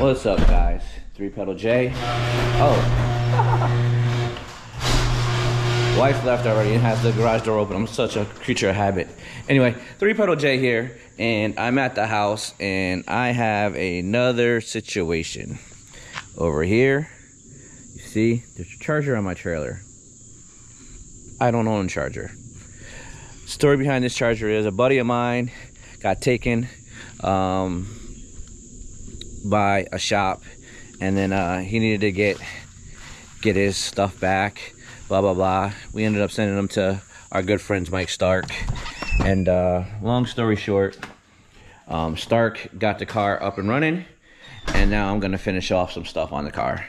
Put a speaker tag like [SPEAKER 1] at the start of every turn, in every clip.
[SPEAKER 1] What's up, guys? 3-pedal J. Oh. Wife left already and has the garage door open. I'm such a creature of habit. Anyway, 3-pedal J here, and I'm at the house, and I have another situation. Over here, you see, there's a charger on my trailer. I don't own a charger. Story behind this charger is a buddy of mine got taken by a shop, and then he needed to get his stuff back, blah blah blah. We ended up sending him to our good friends Mike Stark, and long story short, Stark got the car up and running, and now I'm gonna finish off some stuff on the car.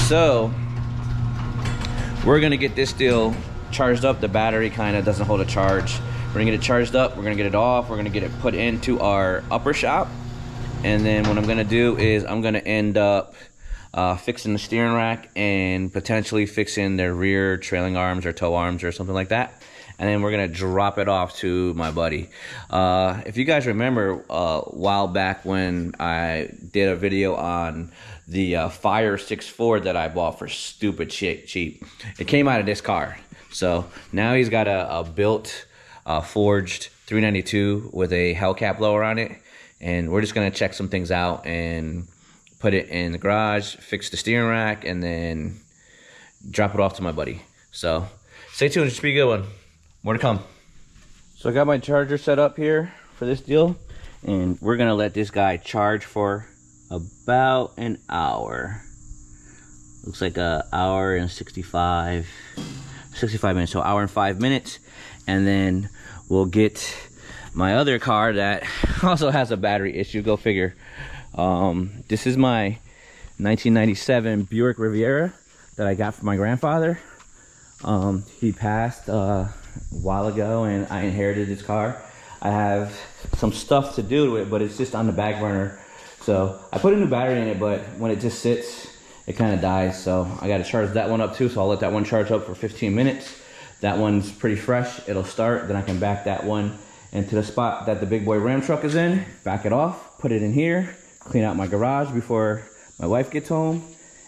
[SPEAKER 1] So we're gonna get this deal charged up. The battery kind of doesn't hold a charge. We're gonna get it charged up, we're gonna get it off, we're gonna get it put into our upper shop, and then what I'm gonna do is I'm gonna end up fixing the steering rack and potentially fixing their rear trailing arms or tow arms or something like that, and then we're gonna drop it off to my buddy. If you guys remember a while back when I did a video on the Fire 6.4 that I bought for stupid shit cheap, it came out of this car. So now he's got a built forged 392 with a Hellcat blower on it, and we're just gonna check some things out and put it in the garage, fix the steering rack, and then drop it off to my buddy. So stay tuned, it should be a good one. More to come. So I got my charger set up here for this deal, and we're gonna let this guy charge for about an hour. Looks like an hour and 65 minutes, so hour and 5 minutes, and then we'll get my other car that also has a battery issue. Go figure. This is my 1997 Buick Riviera that I got from my grandfather. He passed a while ago, and I inherited his car. I have some stuff to do to it, but it's just on the back burner. So I put a new battery in it, but when it just sits, it kind of dies. So I got to charge that one up too. So I'll let that one charge up for 15 minutes. That one's pretty fresh. It'll start. Then I can back that one into the spot that the big boy Ram truck is in. Back it off, put it in here, clean out my garage before my wife gets home,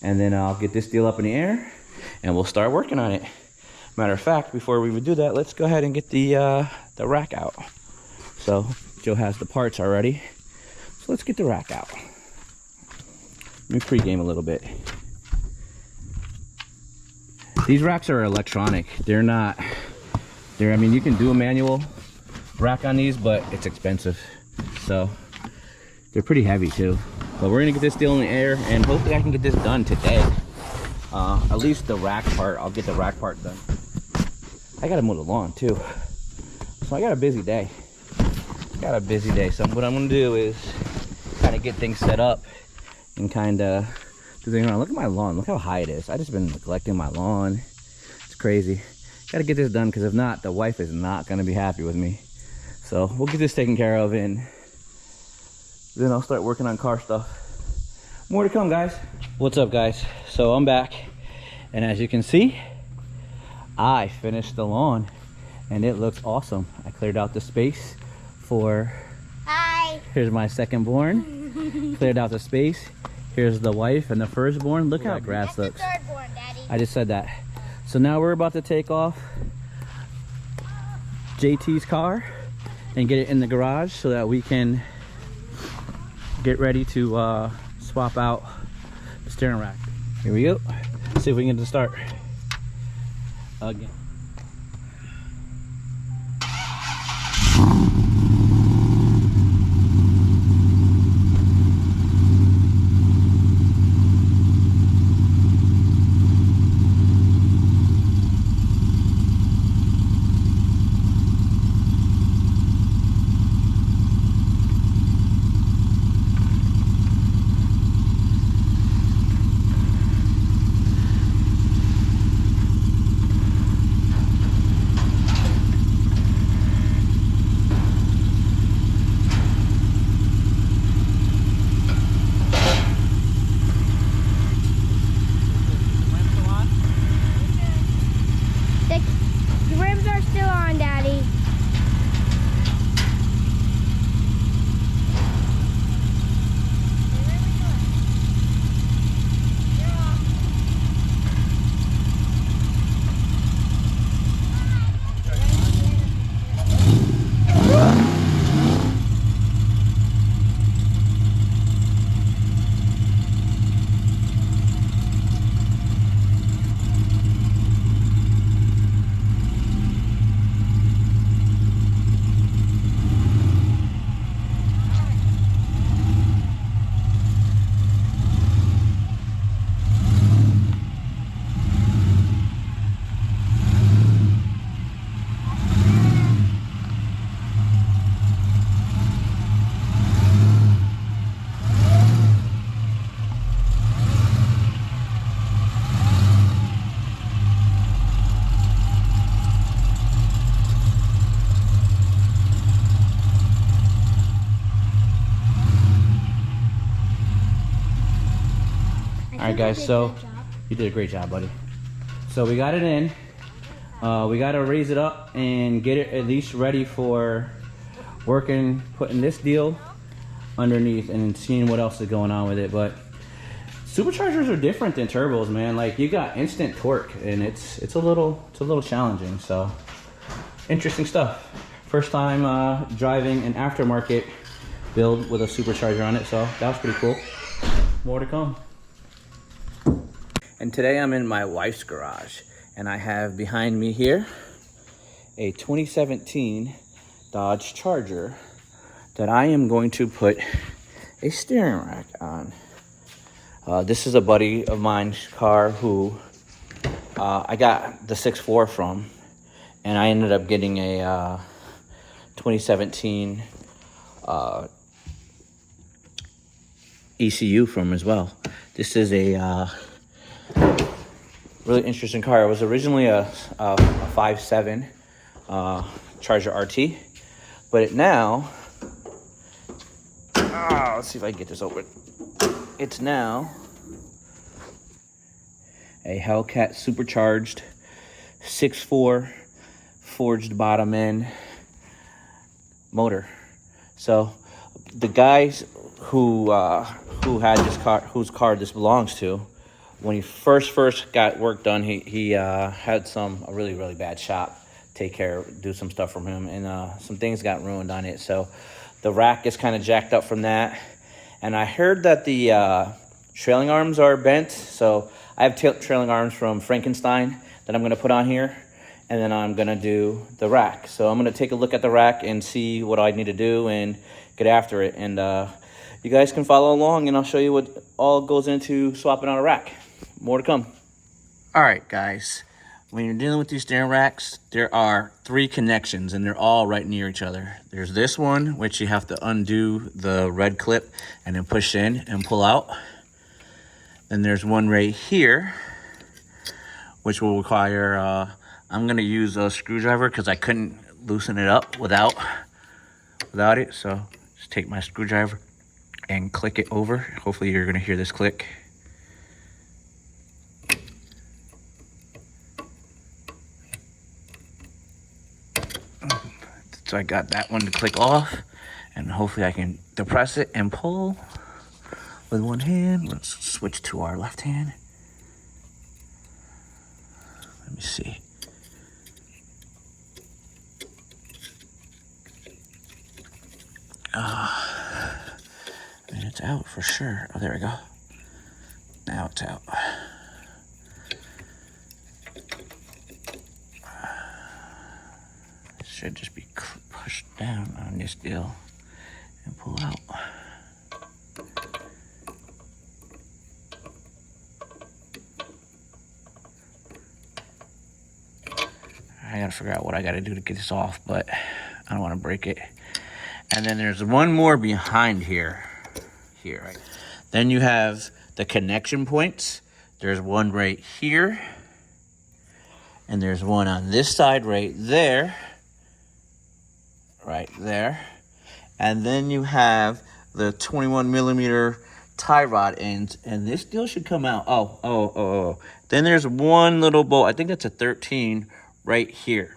[SPEAKER 1] and then I'll get this deal up in the air, and we'll start working on it. Matter of fact, before we would do that, let's go ahead and get the rack out. So Joe has the parts already. So let's get the rack out. Let me pregame a little bit. These racks are electronic. I mean, you can do a manual rack on these, but it's expensive. So they're pretty heavy too. But we're gonna get this deal in the air, and hopefully I can get this done today. At least the rack part, I'll get the rack part done. I gotta mow the lawn too. So I got a busy day. So what I'm gonna do is kind of get things set up and kind of do things around. Look at my lawn, look how high it is. I just been neglecting my lawn. It's crazy. Gotta get this done, because if not, the wife is not gonna be happy with me. So we'll get this taken care of, and then I'll start working on car stuff. More to come, guys. What's up, guys? So I'm back, and as you can see, I finished the lawn, and it looks awesome. I cleared out the space for...
[SPEAKER 2] Hi.
[SPEAKER 1] Here's my second born. Cleared out the space. Here's the wife and the firstborn. Look how grass looks.
[SPEAKER 2] That's the third born, Daddy.
[SPEAKER 1] I just said that. So now we're about to take off JT's car and get it in the garage so that we can get ready to swap out the steering rack. Here we go. See if we can get it to start again. right, guys, so you did a great job, buddy. So we got it in. We got to raise it up and get it at least ready for working, putting this deal underneath and seeing what else is going on with it. But superchargers are different than turbos, man. Like, you got instant torque, and it's a little challenging. So interesting stuff. First time driving an aftermarket build with a supercharger on it, so that was pretty cool. More to come. And today I'm in my wife's garage, and I have behind me here a 2017 Dodge Charger that I am going to put a steering rack on. This is a buddy of mine's car who I got the 6.4 from, and I ended up getting a 2017 ECU from as well. This is a really interesting car. It was originally a 5.7 Charger RT, but it now, let's see if I can get this open. It's now a Hellcat supercharged 6.4 forged bottom end motor. So the guys who had this car, whose car this belongs to, when he first got work done, he had a really bad shop do some stuff from him, and some things got ruined on it. So the rack is kind of jacked up from that, and I heard that the trailing arms are bent. So I have trailing arms from FrankenStein that I'm going to put on here, and then I'm going to do the rack. So I'm going to take a look at the rack and see what I need to do and get after it. And you guys can follow along, and I'll show you what all goes into swapping out a rack. More to come. All right, guys. When you're dealing with these steering racks, there are 3 connections, and they're all right near each other. There's this one, which you have to undo the red clip and then push in and pull out. Then there's one right here, which will require, I'm gonna use a screwdriver because I couldn't loosen it up without it. So just take my screwdriver and click it over. Hopefully you're gonna hear this click. So I got that one to click off, and hopefully I can depress it and pull with one hand. Let's switch to our left hand. Let me see. And it's out for sure. Oh, there we go. Now it's out. Should just be pushed down on this deal and pull out. I gotta figure out what I gotta do to get this off, but I don't want to break it. And then there's one more behind here. Right? Then you have the connection points. There's one right here, and there's one on this side right there. Right there. And then you have the 21 millimeter tie rod ends, and this deal should come out. Oh. Then there's one little bolt. I think that's a 13 right here.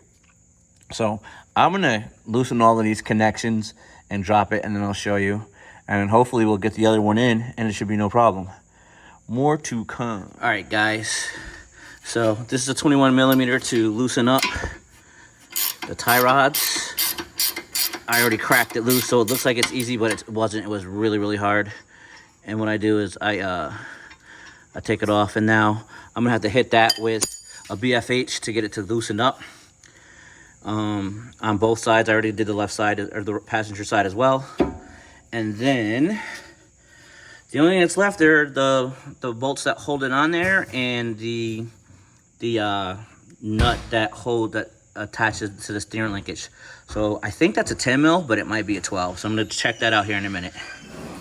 [SPEAKER 1] So I'm gonna loosen all of these connections and drop it, and then I'll show you. And then hopefully we'll get the other one in, and it should be no problem. More to come. All right, guys. So this is a 21 millimeter to loosen up the tie rods. I already cracked it loose, so it looks like it's easy, but it wasn't. It was really hard. And what I do is I take it off, and now I'm gonna have to hit that with a BFH to get it to loosen up. On both sides. I already did the left side, or the passenger side as well. And then the only thing that's left are the bolts that hold it on there, and the nut that attaches to the steering linkage. So I think that's a 10 mil, but it might be a 12. So I'm gonna check that out here in a minute.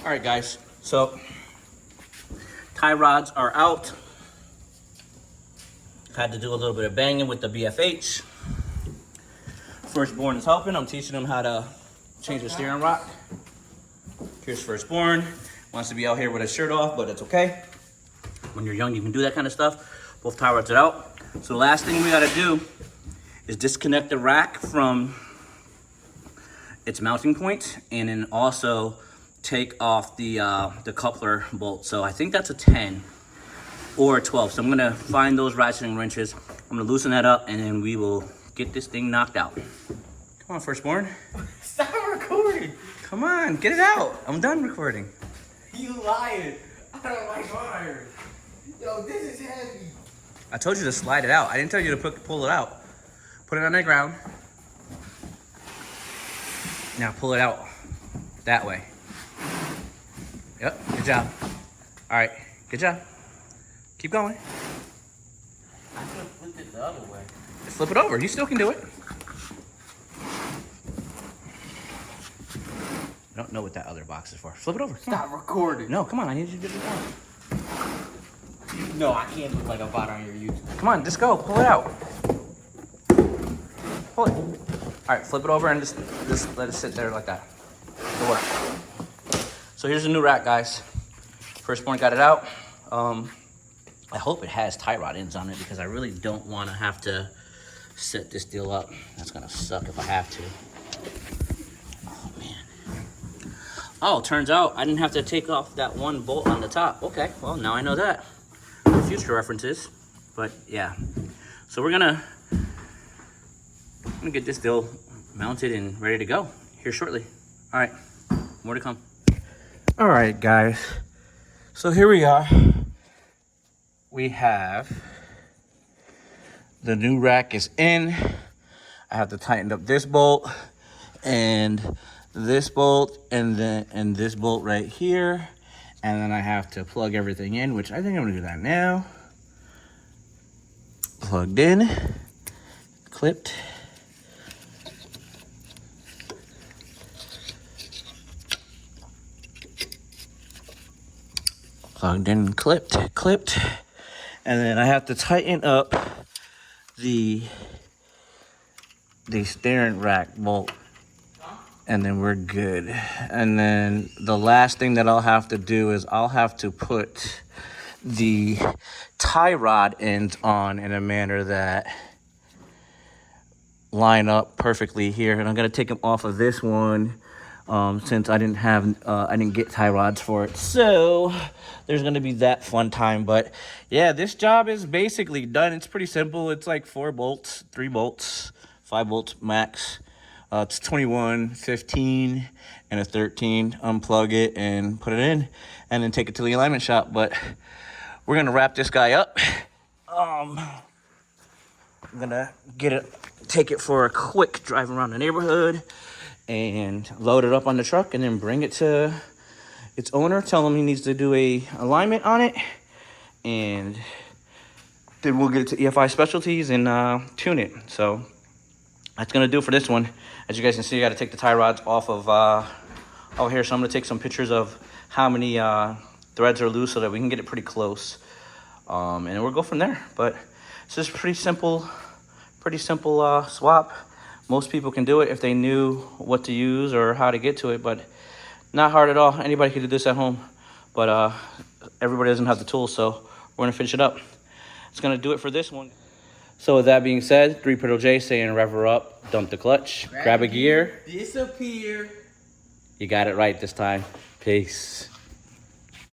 [SPEAKER 1] All right, guys. So tie rods are out. Had to do a little bit of banging with the BFH. Firstborn is helping. I'm teaching him how to change the steering rock. Here's Firstborn. Wants to be out here with his shirt off, but it's okay.
[SPEAKER 2] when you're young, you can do that kind of stuff. Both tie rods are out. So the last thing we gotta do is disconnect the rack from its mounting point, and then also take off the coupler bolt. So I think that's a 10 or a 12. So I'm gonna find those ratcheting wrenches. I'm gonna loosen that up, and then we will get this thing knocked out. Come on, firstborn.
[SPEAKER 3] Stop recording.
[SPEAKER 2] Come on, get it out. I'm done recording.
[SPEAKER 3] You lying. I don't like iron. Yo, this is heavy.
[SPEAKER 2] I told you to slide it out. I didn't tell you to pull it out. Put it on the ground. Now pull it out that way. Yep, good job. All right, good job. Keep going.
[SPEAKER 3] I could have flipped it the other way.
[SPEAKER 2] Just flip it over. You still can do it. I don't know what that other box is for. Flip it over. Come
[SPEAKER 3] Stop recording.
[SPEAKER 2] No, come on. I need you to do it more.
[SPEAKER 3] No, I can't look like a bot on your YouTube.
[SPEAKER 2] Come on, just go. Pull it out. Pull it. All right, flip it over and just let it sit there like that. Good work. So here's the new rack, guys. Firstborn got it out. I hope it has tie rod ends on it because I really don't want to have to set this deal up. That's gonna suck if I have to. Oh man. Oh, turns out I didn't have to take off that one bolt on the top. Okay, well now I know that for future references. But yeah, so I'm gonna get this deal mounted and ready to go here shortly. All right, more to come. All right, guys. So here we are. We have the new rack is in. I have to tighten up this bolt and this bolt and this bolt right here. And then I have to plug everything in, which I think I'm gonna do that now. Plugged in, clipped. Plugged in, clipped. And then I have to tighten up the steering rack bolt, and then we're good. And then the last thing that I'll have to do is I'll have to put the tie rod ends on in a manner that line up perfectly here. And I'm gonna take them off of this one since I didn't get tie rods for it. So there's gonna be that fun time. But yeah, this job is basically done. It's pretty simple. It's like 4 bolts, 3 bolts, 5 bolts max. It's 21, 15, and a 13. Unplug it and put it in, and then take it to the alignment shop. But we're gonna wrap this guy up. I'm gonna take it for a quick drive around the neighborhood and load it up on the truck, and then bring it to its owner, tell him he needs to do a alignment on it, and then we'll get it to EFI Specialties and tune it. So that's gonna do it for this one. As you guys can see, I gotta take the tie rods off of over here, so I'm gonna take some pictures of how many threads are loose so that we can get it pretty close, and then we'll go from there. But it's just pretty simple swap. Most people can do it if they knew what to use or how to get to it, but not hard at all. Anybody can do this at home, but everybody doesn't have the tools, so we're gonna finish it up. It's gonna do it for this one. So with that being said, 3 Pedal J saying rev her up, dump the clutch, grab a gear,
[SPEAKER 3] disappear.
[SPEAKER 2] You got it right this time. Peace.